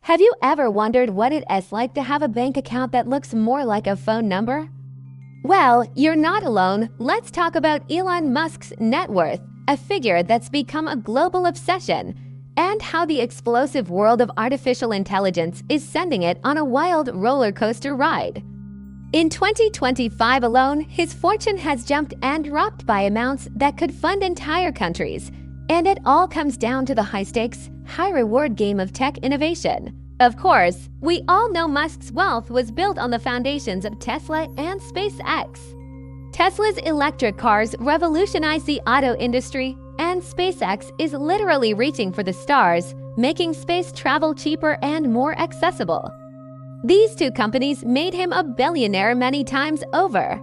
Have you ever wondered what it is like to have a bank account that looks more like a phone number? Well, you're not alone. Let's talk about Elon Musk's net worth, a figure that's become a global obsession, and how the explosive world of artificial intelligence is sending it on a wild roller coaster ride. In 2025 alone, his fortune has jumped and dropped by amounts that could fund entire countries, and it all comes down to the high-stakes, high-reward game of tech innovation. Of course, we all know Musk's wealth was built on the foundations of Tesla and SpaceX. Tesla's electric cars revolutionized the auto industry, and SpaceX is literally reaching for the stars, making space travel cheaper and more accessible. These two companies made him a billionaire many times over.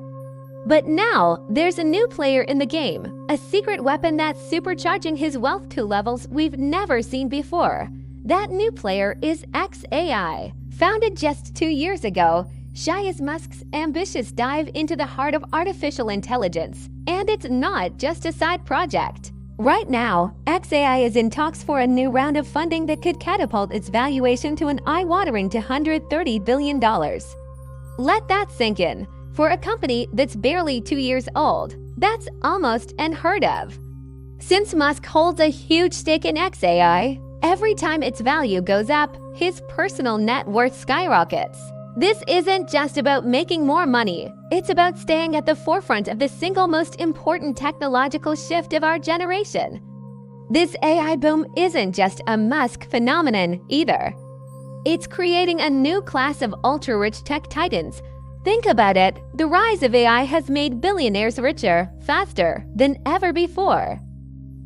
But now, there's a new player in the game, a secret weapon that's supercharging his wealth to levels we've never seen before. That new player is XAI. Founded just 2 years ago, XAI is Musk's ambitious dive into the heart of artificial intelligence, and it's not just a side project. Right now, XAI is in talks for a new round of funding that could catapult its valuation to an eye-watering $230 billion. Let that sink in. For a company that's barely 2 years old, that's almost unheard of. Since Musk holds a huge stake in XAI, every time its value goes up, his personal net worth skyrockets. This isn't just about making more money. It's about staying at the forefront of the single most important technological shift of our generation. This AI boom isn't just a Musk phenomenon either. It's creating a new class of ultra-rich tech titans. Think about it, the rise of AI has made billionaires richer, faster than ever before.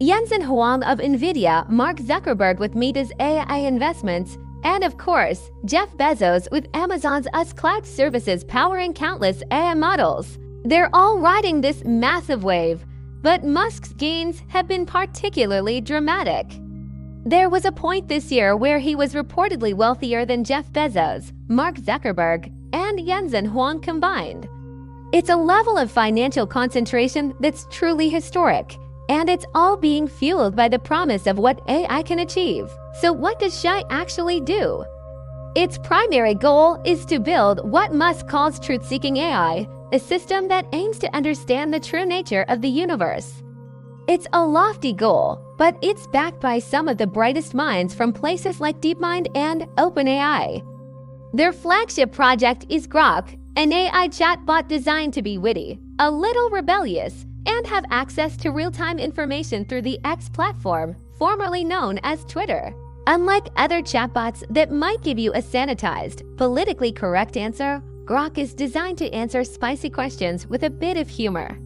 Jensen Huang of Nvidia, Mark Zuckerberg with Meta's AI investments, and of course, Jeff Bezos with Amazon's cloud services powering countless AI models. They're all riding this massive wave, but Musk's gains have been particularly dramatic. There was a point this year where he was reportedly wealthier than Jeff Bezos, Mark Zuckerberg, and Jensen Huang combined. It's a level of financial concentration that's truly historic, and it's all being fueled by the promise of what AI can achieve. So what does XAI actually do? Its primary goal is to build what Musk calls truth-seeking AI, a system that aims to understand the true nature of the universe. It's a lofty goal, but it's backed by some of the brightest minds from places like DeepMind and OpenAI. Their flagship project is Grok, an AI chatbot designed to be witty, a little rebellious, and have access to real-time information through the X platform, formerly known as Twitter. Unlike other chatbots that might give you a sanitized, politically correct answer, Grok is designed to answer spicy questions with a bit of humor.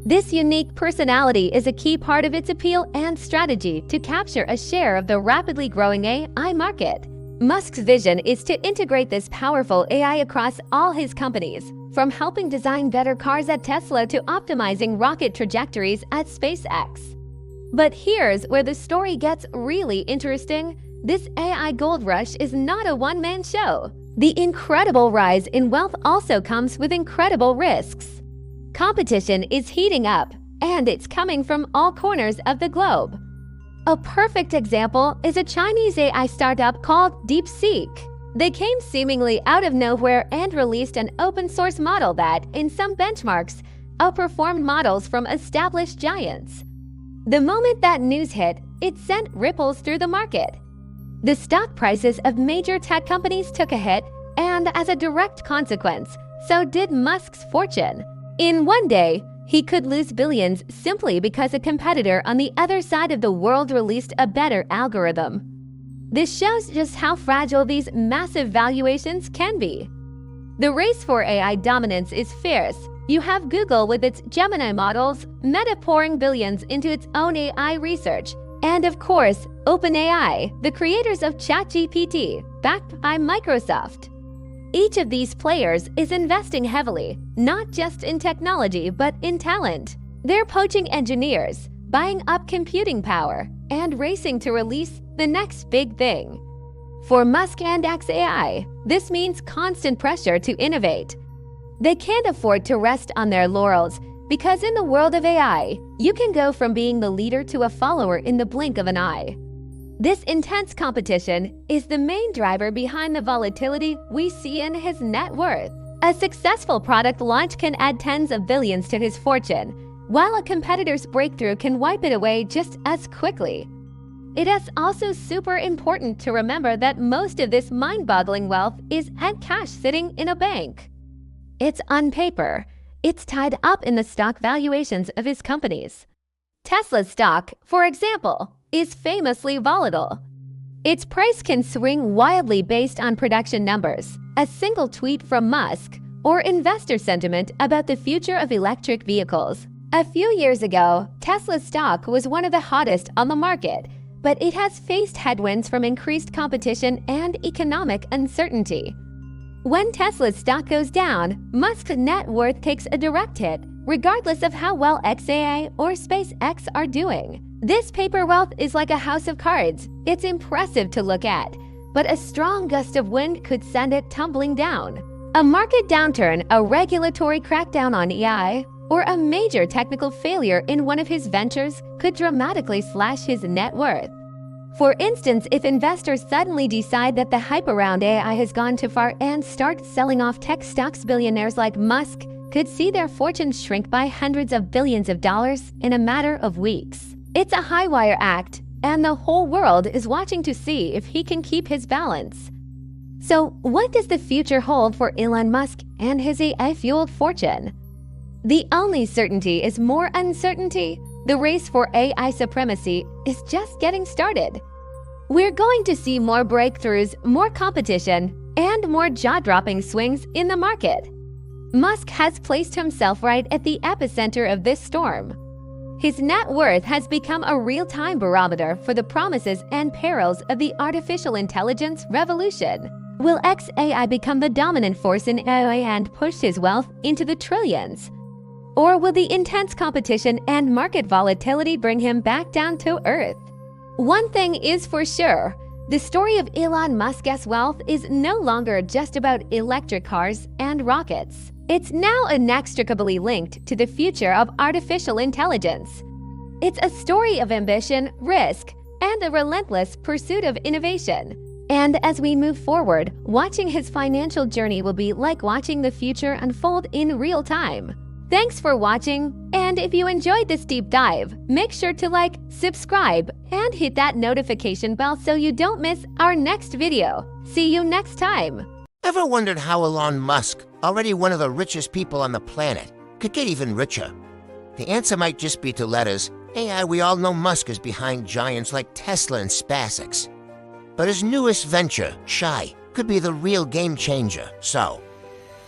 This unique personality is a key part of its appeal and strategy to capture a share of the rapidly growing AI market. Musk's vision is to integrate this powerful AI across all his companies, from helping design better cars at Tesla to optimizing rocket trajectories at SpaceX. But here's where the story gets really interesting. This AI gold rush is not a one-man show. The incredible rise in wealth also comes with incredible risks. Competition is heating up, and it's coming from all corners of the globe. A perfect example is a Chinese AI startup called DeepSeek. They came seemingly out of nowhere and released an open-source model that, in some benchmarks, outperformed models from established giants. The moment that news hit, it sent ripples through the market. The stock prices of major tech companies took a hit, and as a direct consequence, so did Musk's fortune. In one day, he could lose billions simply because a competitor on the other side of the world released a better algorithm. This shows just how fragile these massive valuations can be. The race for AI dominance is fierce. You have Google with its Gemini models, Meta pouring billions into its own AI research, and of course, OpenAI, the creators of ChatGPT, backed by Microsoft. Each of these players is investing heavily, not just in technology but in talent. They're poaching engineers, buying up computing power, and racing to release the next big thing. For Musk and XAI, this means constant pressure to innovate. They can't afford to rest on their laurels because in the world of AI, you can go from being the leader to a follower in the blink of an eye. This intense competition is the main driver behind the volatility we see in his net worth. A successful product launch can add tens of billions to his fortune, while a competitor's breakthrough can wipe it away just as quickly. It is also super important to remember that most of this mind-boggling wealth is in cash sitting in a bank. It's on paper. It's tied up in the stock valuations of his companies. Tesla's stock, for example, is famously volatile. Its price can swing wildly based on production numbers, a single tweet from Musk, or investor sentiment about the future of electric vehicles. A few years ago, Tesla's stock was one of the hottest on the market, but it has faced headwinds from increased competition and economic uncertainty. When Tesla's stock goes down, Musk's net worth takes a direct hit, regardless of how well XAI or SpaceX are doing. This paper wealth is like a house of cards. It's impressive to look at, but a strong gust of wind could send it tumbling down. A market downturn, a regulatory crackdown on AI, or a major technical failure in one of his ventures could dramatically slash his net worth. For instance, if investors suddenly decide that the hype around AI has gone too far and start selling off tech stocks, billionaires like Musk could see their fortunes shrink by hundreds of billions of dollars in a matter of weeks. It's a high-wire act, and the whole world is watching to see if he can keep his balance. So, what does the future hold for Elon Musk and his AI-fueled fortune? The only certainty is more uncertainty. The race for AI supremacy is just getting started. We're going to see more breakthroughs, more competition, and more jaw-dropping swings in the market. Musk has placed himself right at the epicenter of this storm. His net worth has become a real-time barometer for the promises and perils of the artificial intelligence revolution. Will XAI become the dominant force in AI and push his wealth into the trillions? Or will the intense competition and market volatility bring him back down to earth? One thing is for sure, the story of Elon Musk's wealth is no longer just about electric cars and rockets. It's now inextricably linked to the future of artificial intelligence. It's a story of ambition, risk, and the relentless pursuit of innovation. And as we move forward, watching his financial journey will be like watching the future unfold in real time. Thanks for watching, and if you enjoyed this deep dive, make sure to like, subscribe, and hit that notification bell so you don't miss our next video. See you next time! Ever wondered how Elon Musk, already one of the richest people on the planet, could get even richer? The answer might just be to letters. AI, we all know Musk is behind giants like Tesla and SpaceX. But his newest venture, Shy, could be the real game changer. So,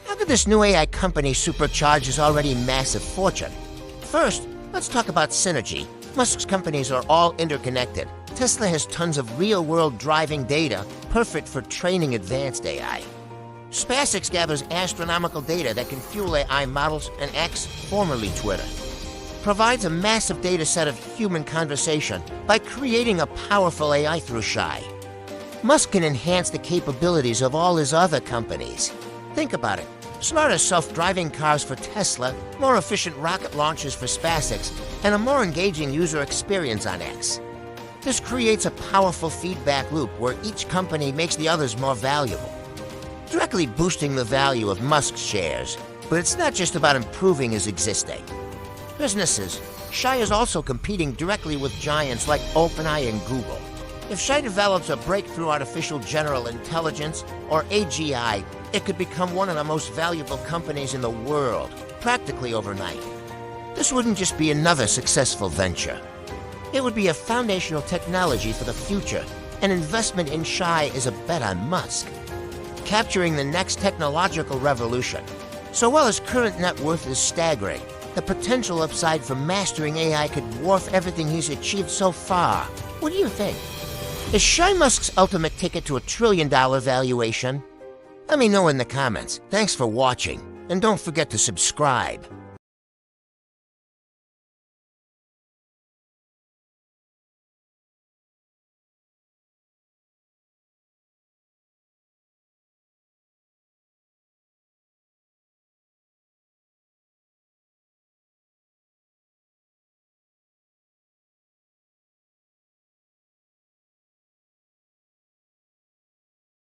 how could this new AI company supercharge his already massive fortune? First, let's talk about synergy. Musk's companies are all interconnected. Tesla has tons of real-world driving data, perfect for training advanced AI. SpaceX gathers astronomical data that can fuel AI models, and X, formerly Twitter, provides a massive data set of human conversation by creating a powerful AI through Shy. Musk can enhance the capabilities of all his other companies. Think about it. Smarter self-driving cars for Tesla, more efficient rocket launches for SpaceX, and a more engaging user experience on X. This creates a powerful feedback loop where each company makes the others more valuable, directly boosting the value of Musk's shares. But it's not just about improving his existing businesses. Shy is also competing directly with giants like OpenAI and Google. If Shy develops a breakthrough artificial general intelligence, or AGI, it could become one of the most valuable companies in the world, practically overnight. This wouldn't just be another successful venture. It would be a foundational technology for the future. An investment in Shy is a bet on Musk, capturing the next technological revolution. So while his current net worth is staggering, the potential upside for mastering AI could dwarf everything he's achieved so far. What do you think? Is Shy Musk's ultimate ticket to $1 trillion valuation? Let me know in the comments. Thanks for watching, and don't forget to subscribe.